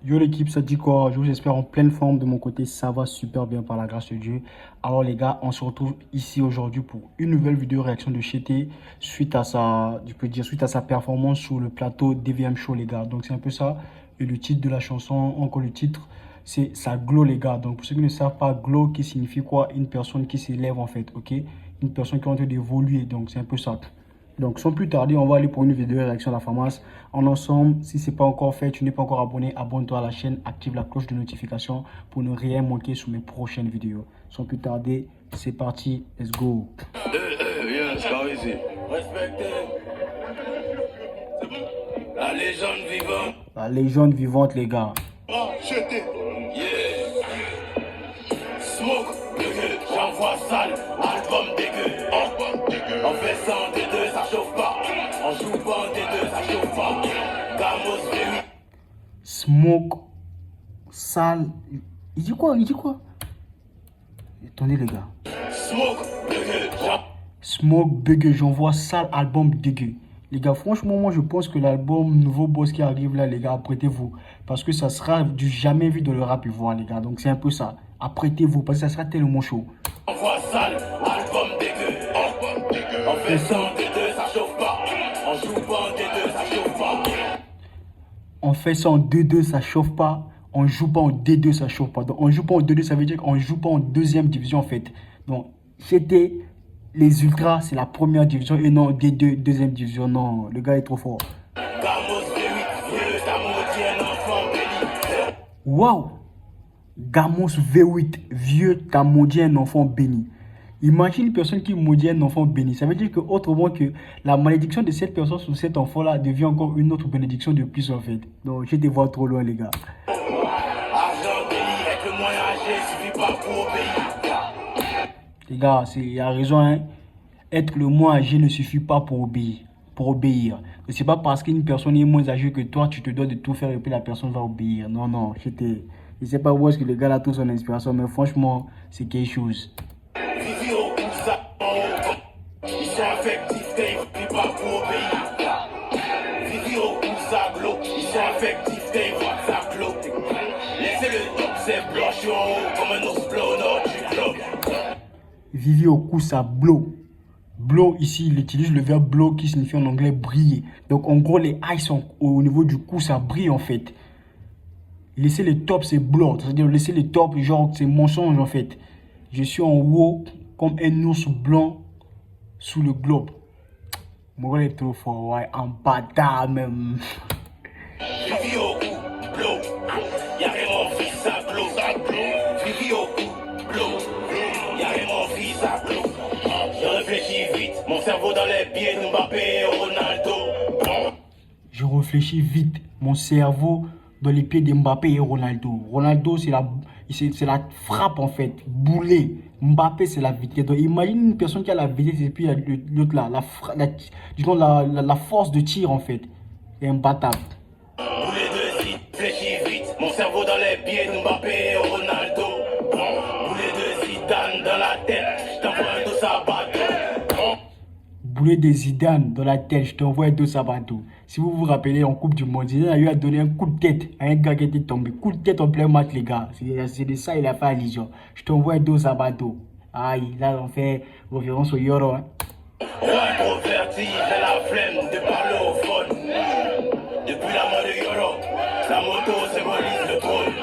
Yo l'équipe, ça dit quoi? Je vous espère en pleine forme de mon côté, ça va super bien par la grâce de Dieu. Alors les gars, on se retrouve ici aujourd'hui pour une nouvelle vidéo réaction de Chété suite à sa performance sur le plateau DVM Show les gars. Donc c'est un peu ça. Et le titre de la chanson, encore le titre, c'est ça glow les gars. Donc pour ceux qui ne savent pas, glow qui signifie quoi? Une personne qui s'élève en fait, ok? Une personne qui est en train d'évoluer, donc c'est un peu ça. Donc sans plus tarder, on va aller pour une vidéo réaction à la FAMAS en ensemble. Si ce n'est pas encore fait, tu n'es pas encore abonné, abonne-toi à la chaîne, active la cloche de notification pour ne rien manquer sur mes prochaines vidéos. Sans plus tarder, c'est parti, let's go. La légende vivante. La légende vivante les gars. Smoke, dégueu, j'envoie sale, album dégueu. On fait ça en D2, ça chauffe pas. On joue pas en D2, ça chauffe pas. Gamos V8. Smoke, sale. Il dit quoi? Il dit quoi? Attendez les gars. Smoke, dégueu, Smoke, dégueu, j'envoie sale, album dégueu. Les gars, franchement, moi je pense que l'album Nouveau Boss qui arrive là, les gars, apprêtez-vous. Parce que ça sera du jamais vu de le rap ivoire, les gars. Donc c'est un peu ça. Apprêtez-vous, parce que ça sera tellement chaud. j'envoie sale, album dégueu. On fait ça en D2, ça chauffe pas. On joue pas en D2, ça chauffe pas. On fait ça en 2-2, ça chauffe pas. On joue pas en D2, ça chauffe pas. Donc on joue pas en 2-2, ça veut dire qu'on joue pas en deuxième division en fait. Donc c'était les Ultras, c'est la première division et non D2, deuxième division. Non, le gars est trop fort. Gamos V8, vieux, t'as maudit un enfant béni. Waouh! Gamos V8, vieux, t'as maudit un enfant béni. Imagine une personne qui maudit un enfant béni. Ça veut dire que autrement que la malédiction de cette personne sur cet enfant-là devient encore une autre bénédiction de plus en fait. Donc je te vois trop loin les gars. Argent délit, avec le moyen âgé, suffit pas pour obéir. Les gars, il y a raison, hein. Être le moins âgé ne suffit pas pour obéir. Ce n'est pas parce qu'une personne est moins âgée que toi, tu te dois de tout faire et puis la personne va obéir. Non, non, je ne sais pas où est-ce que le gars a toute son inspiration, mais franchement, c'est quelque chose. Vivi au coup, ça en haut. Ils sont affectifs, t'es pas pour obéir. Vivi au coup, ça glow. Ils sont affectifs, t'es ça glow. Laissez le top, c'est blanc, je suis en haut comme un ours bleu au nord du globe. Vivi au coup, ça blow. Blow, ici, il utilise le verbe blow qui signifie en anglais briller. Donc, en gros, les eyes sont au niveau du cou, ça brille en fait. Laisser les tops, c'est blow. C'est-à-dire laisser les tops, genre, c'est mensonge en fait. Je suis en haut comme un ours blanc sous le globe. Mon gars est trop fort, ouais, un bâtard même. Vivi au coup, blow. Y'a rien mon fils, ça glow. Vivi au coup, blow. Y'a rien mon fils, ça glow. Je réfléchis vite, mon cerveau dans les pieds de Mbappé et Ronaldo. Je réfléchis vite, mon cerveau dans les pieds de Mbappé et Ronaldo. Ronaldo, c'est la frappe en fait, boulet. Mbappé, c'est la vitesse. Donc imagine une personne qui a la vitesse et puis l'autre là, la force de tir en fait. C'est imbattable. Boulet de zit, réfléchis vite, mon cerveau dans les pieds de Mbappé et Ronaldo. Boulet de Zidane dans la tête, je t'envoie un dos à bateau. Boulet de Zidane dans la tête, je t'envoie un dos à bateau. Si vous vous rappelez, en Coupe du Monde, Zidane a eu à donner un coup de tête à un gars qui était tombé. Coup de tête en plein match, les gars. C'est de ça il a fait allusion. Je t'envoie un dos à bateau. Aïe, là on fait référence au Yoro. Hein. Introverti, j'ai la flemme de parler au phone. Depuis la mort de Yoro, la moto symbolise le trône.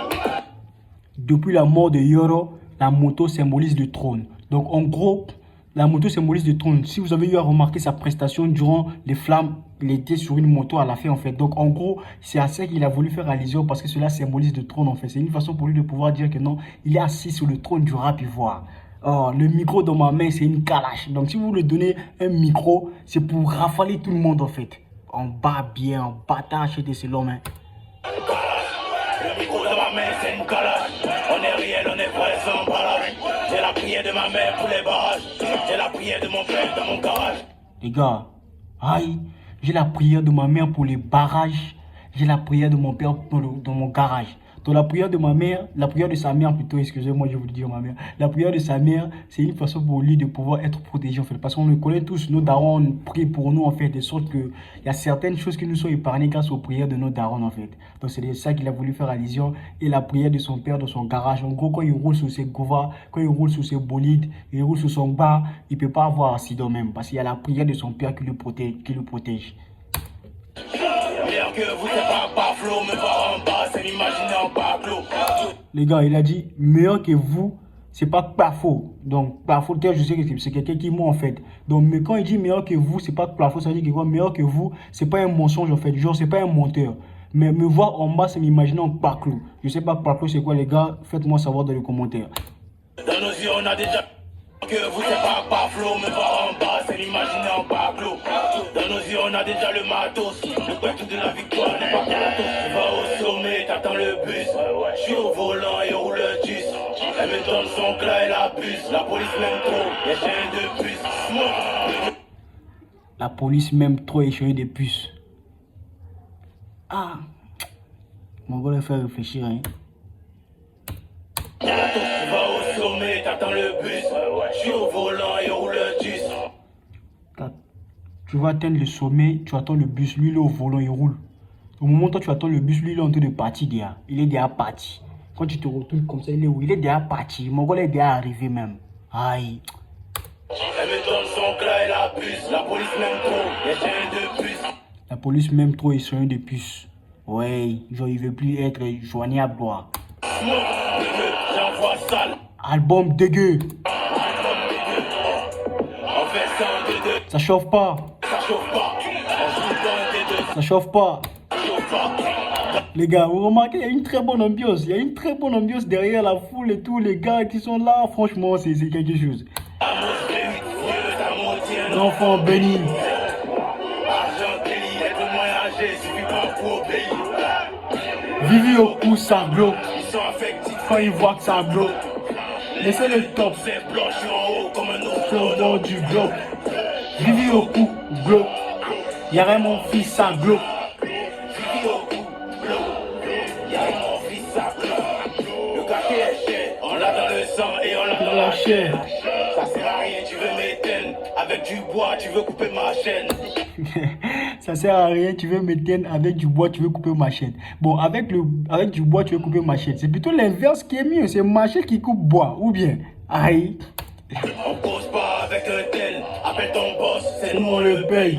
Depuis la mort de Yoro, la moto symbolise le trône. Donc en gros, la moto symbolise le trône. Si vous avez eu à remarquer sa prestation durant les flammes, il était sur une moto à la fin en fait. Donc en gros, c'est à ça qu'il a voulu faire allusion parce que cela symbolise le trône en fait. C'est une façon pour lui de pouvoir dire que non, il est assis sur le trône du rap ivoire. Oh, le micro dans ma main, c'est une calache. Donc si vous lui donnez un micro, c'est pour rafaler tout le monde en fait. On bat bien, on bâtard chez des l'homme. Hein. Le micro dans ma main, c'est une calache. On est réel, on est vrai, sans emballage. J'ai la prière de ma mère pour les barrages. J'ai la prière de mon père dans mon garage. Les gars, aïe, j'ai la prière de ma mère pour les barrages. J'ai la prière de mon père dans mon garage. Donc la prière de ma mère, la prière de sa mère plutôt, excusez-moi, je voulais dire ma mère. La prière de sa mère, c'est une façon pour lui de pouvoir être protégé en fait. Parce qu'on le connaît tous, nos darons prient pour nous en fait, de sorte qu'il y a certaines choses qui nous sont épargnées grâce aux prières de nos darons en fait. Donc c'est de ça qu'il a voulu faire allusion. Et la prière de son père dans son garage. En gros, quand il roule sur ses govas, quand il roule sur ses bolides, il roule sur son bar, il ne peut pas avoir accident même. Parce qu'il y a la prière de son père qui le protège. Meilleur que vous, c'est pas Pablo, mais pas en bas, c'est l'imaginer en Pablo. Les gars, il a dit meilleur que vous, c'est pas faux. Donc, pas faux, je sais que c'est quelqu'un qui ment en fait. Donc, mais quand il dit meilleur que vous, c'est pas faux, ça veut dire que quoi, meilleur que vous, c'est pas un mensonge en fait. Genre, c'est pas un menteur. Mais me voir en bas, c'est m'imaginer en Paclo. Je sais pas Paclo c'est quoi les gars, faites-moi savoir dans les commentaires. Dans nos yeux, on a déjà que vous, c'est pas Pablo, mais pas en bas, c'est l'imaginer en Pablo. Dans nos yeux, on a déjà le matos. Le pacte de la victoire n'est pas gratos. Tu vas au sommet, t'attends le bus. Je suis au volant et roule le 10. Elle me donne son clat et la puce. La police m'aime trop, y'a chien de puce. La police m'aime trop échouer des puces. Ah, mon gars, il fait réfléchir. Hein. Tu vas au sommet, t'attends le bus. Je suis au volant et roule le 10. Tu vas atteindre le sommet, tu attends le bus, lui il est au volant, il roule. Au moment où toi tu attends le bus, lui il est en train de partir déjà. Il est déjà parti. Quand tu te retournes comme ça, il est où? Il est déjà parti. Mon gars est déjà arrivé même. Aïe. Elle me donne son clat et la puce. La police m'aime trop, y'a chien de puce. La police m'aime trop et soigne de puces. Ouais, genre il veut plus être joignable quoi. J'envoie sale. Album dégueu. On fait ça en deux. Ça chauffe pas. Ça chauffe pas. On joue dans des deux. Ça chauffe pas. Ça chauffe pas. Les gars, vous remarquez, il y a une très bonne ambiance. Il y a une très bonne ambiance derrière la foule et tous les gars qui sont là. Franchement, c'est quelque chose. L'enfant béni. Vivi au cou, ça bloque. Quand ils voient que ça bloque. Laissez le top. Sur le bord du bloc. Vivi au cou, bloc. Y'a mon fils, ça bloque. On l'a dans le sang et on l'a Dans la chair. Ça sert à rien, tu veux m'éteindre. Avec du bois, tu veux couper ma chaîne. Ça sert à rien, tu veux m'éteindre, avec du bois, tu veux couper ma chaîne. Bon, avec du bois, tu veux couper ma chaîne. C'est plutôt l'inverse qui est mieux. C'est ma chaîne qui coupe bois, ou bien. Aïe. On pose pas avec un tel. Appelle ton boss, c'est nous On le paye.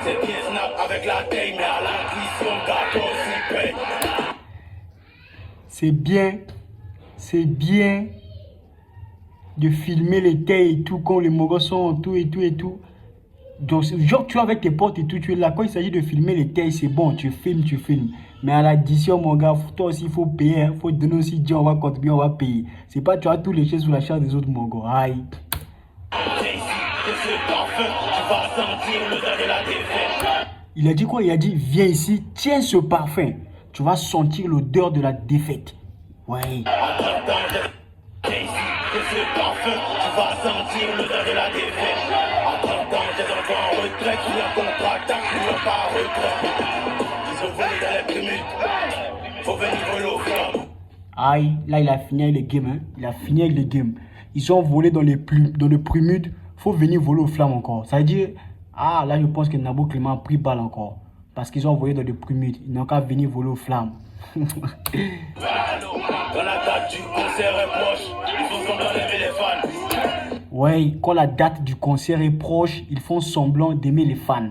C'est bien snap avec la taille, mais à l'intuition, gâteau aussi paye. C'est bien de filmer les tailles et tout, quand les mogos sont tout et tout. Donc, genre, tu vois, avec tes potes et tout, tu es là. Quand il s'agit de filmer les tailles, c'est bon, tu filmes. Mais à l'addition, mon gars, toi aussi, il faut payer. Il faut donner aussi, dire, on va contribuer, on va payer. C'est pas, tu as tous les choses sous la chair des autres mogos. Aïe. Il a dit quoi? Il a dit, viens ici, tiens ce parfum. Tu vas sentir l'odeur de la défaite. Ouais. Aïe, là il a fini avec les games. Hein. Il a fini avec les games. Ils sont volés dans le Primude. Faut venir voler aux flammes encore. Ça veut dire, ah là je pense que Nabo Clément a pris balle encore. Parce qu'ils ont envoyé dans le Primude. Ils n'ont qu'à venir voler aux flammes. Quand la date du concert est proche, ils font semblant d'aimer les fans. Ouais, quand la date du concert est proche, ils font semblant d'aimer les fans.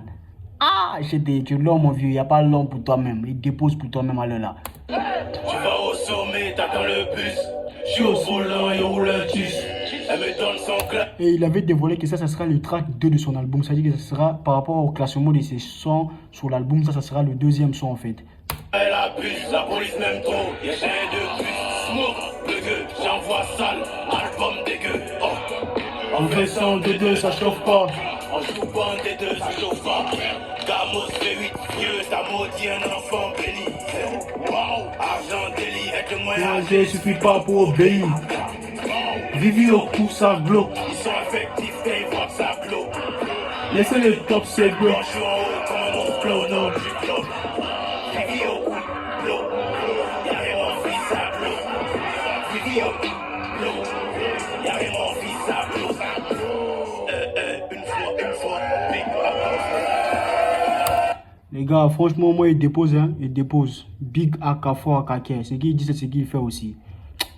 Ah, tu es l'homme, mon vieux, il n'y a pas l'homme pour toi-même. Il dépose pour toi-même à l'heure là. Tu vas au sommet, t'attends le bus. Je suis au volant et roule le 10. Elle me donne son clap. Et il avait dévoilé que ça sera le track 2 de son album. Ça veut dire que ça sera, par rapport au classement de ses sons sur l'album, ça sera le deuxième son en fait. Elle abuse, la police m'aime trop. Y'a chien de puce. Smoke, dégueu, j'envoie sale. Album dégueu. Oh. On fait ça en deux, ça chauffe pas. On joue pas en D2, ça chauffe pas. Gamos V8, vieux, ça maudit un enfant béni. Wow, argent délit, avec le moyen. Il suffit pas pour obéir. Vivi au cou, ça bloque. Ils sont effectifs, ils voient que ça bloque. Laissez le top, c'est bloc. Quand je suis en haut, comme un autre flow, non, je bloque. Vivi au cou, bloque. Y'a rien, mon fils, Y'a vraiment envie, ça bloque. Une fois, big Les gars, franchement, moi, il dépose, hein. Il dépose. Big Akafor Akake. Ce qu'il dit, c'est ce qu'il fait aussi.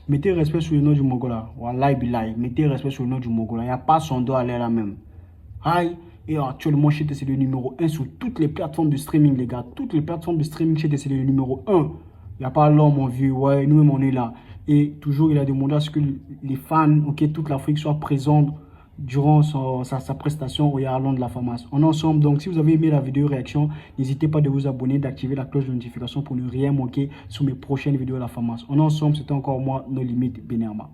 Mettez respect sur le nom du Mogola. Wallahi billahi. Mettez respect sur le nom du Mogola. Il n'y a pas son dos à l'air là même. Aïe. Et actuellement, chez c'est le numéro 1 sur toutes les plateformes de streaming, les gars. Toutes les plateformes de streaming, chez c'est le numéro 1. Il n'y a pas l'homme, mon vieux. Ouais, nous-mêmes, on est là. Et toujours, il a demandé à ce que les fans, ok, toute l'Afrique soit présente durant sa prestation au Yarlon de la FAMAS. On est ensemble. Donc, si vous avez aimé la vidéo réaction, n'hésitez pas de vous abonner, d'activer la cloche de notification pour ne rien manquer sur mes prochaines vidéos de la FAMAS. On est ensemble. C'était encore moi, No Limit Benerma.